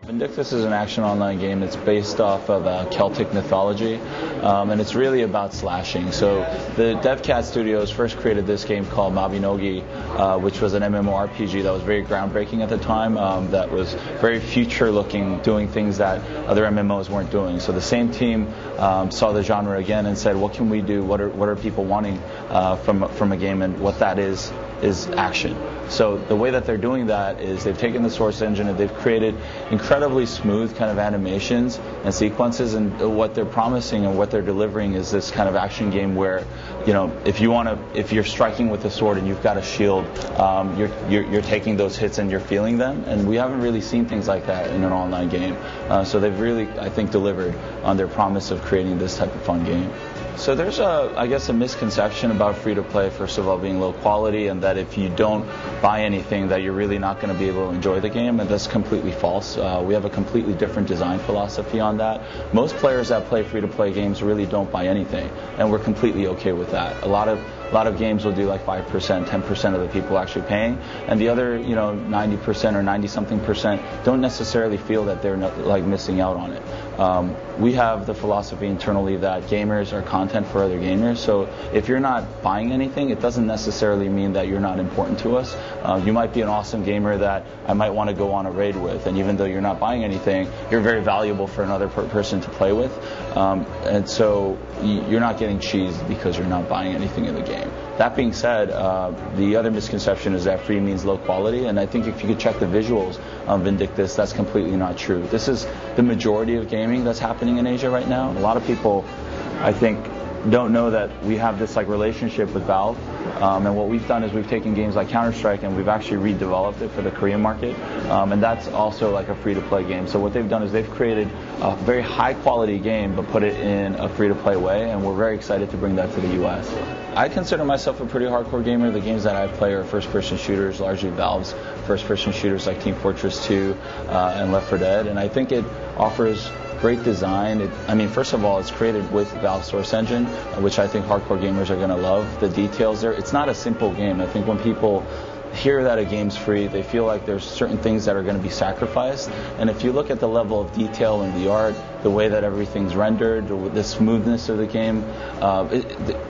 Vindictus is an action online game. It's based off of Celtic mythology, and it's really about slashing. So the DevCat Studios first created this game called Mabinogi, which was an MMORPG that was very groundbreaking at the time, that was very future-looking, doing things that other MMOs weren't doing. So the same team saw the genre again and said, what can we do? What are people wanting from a game? And what that is action. So the way that they're doing that is they've taken the source engine and they've created incredibly smooth kind of animations and sequences, and what they're promising and what they're delivering is this kind of action game where, you know, if you're striking with a sword and you've got a shield, you're taking those hits and you're feeling them, and we haven't really seen things like that in an online game. So they've really, I think, delivered on their promise of creating this type of fun game. So there's I guess a misconception about free-to-play, first of all, being low quality, and that if you don't buy anything that you're really not going to be able to enjoy the game, and that's completely false. We have a completely different design philosophy on that. Most players that play free-to-play games really don't buy anything, and we're completely okay with that. A lot of games will do like 5%, 10% of the people actually paying, and the other, 90% or 90-something% don't necessarily feel that they're like missing out on it. We have the philosophy internally that gamers are content for other gamers, so if you're not buying anything, it doesn't necessarily mean that you're not important to us. You might be an awesome gamer that I might want to go on a raid with, and even though you're not buying anything, you're very valuable for another person to play with, and so you're not getting cheesed because you're not buying anything in the game. That being said, the other misconception is that free means low quality, and I think if you could check the visuals on Vindictus, that's completely not true. This is the majority of gaming that's happening in Asia right now. A lot of people, I think, don't know that we have this relationship with Valve, and what we've done is we've taken games like Counter-Strike and we've actually redeveloped it for the Korean market, and that's also like a free-to-play game. So what they've done is they've created a very high-quality game but put it in a free-to-play way, and we're very excited to bring that to the US. I consider myself a pretty hardcore gamer. The games that I play are first-person shooters, largely Valve's first-person shooters like Team Fortress 2 and Left 4 Dead, and I think it offers great design. First of all, it's created with Valve Source Engine, which I think hardcore gamers are going to love. The details there, it's not a simple game. I think when people hear that a game's free, they feel like there's certain things that are going to be sacrificed. And if you look at the level of detail in the art, the way that everything's rendered, the smoothness of the game,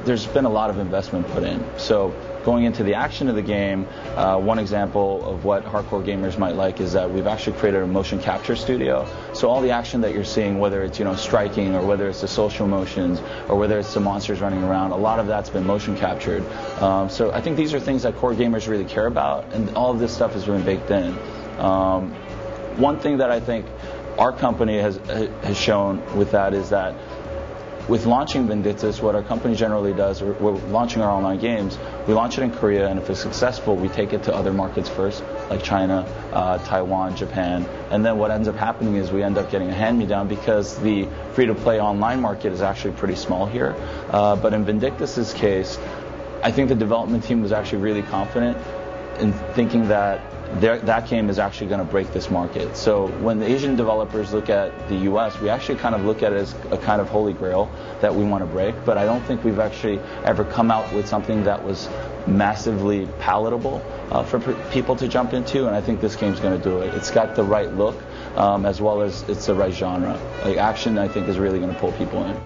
there's been a lot of investment put in. So going into the action of the game, one example of what hardcore gamers might like is that we've actually created a motion capture studio. So all the action that you're seeing, whether it's striking or whether it's the social motions or whether it's the monsters running around, a lot of that's been motion captured. So I think these are things that core gamers really care about, and all of this stuff has been baked in. One thing that I think our company has shown with that is that with launching Vindictus, what our company generally does, we're launching our online games, we launch it in Korea, and if it's successful, we take it to other markets first, like China, Taiwan, Japan, and then what ends up happening is we end up getting a hand-me-down because the free-to-play online market is actually pretty small here. But in Vindictus's case, I think the development team was actually really confident in thinking that that game is actually going to break this market. So when the Asian developers look at the US, we actually kind of look at it as a kind of holy grail that we want to break, but I don't think we've actually ever come out with something that was massively palatable for people to jump into, and I think this game's going to do it. It's got the right look, as well as it's the right genre. Like action, I think, is really going to pull people in.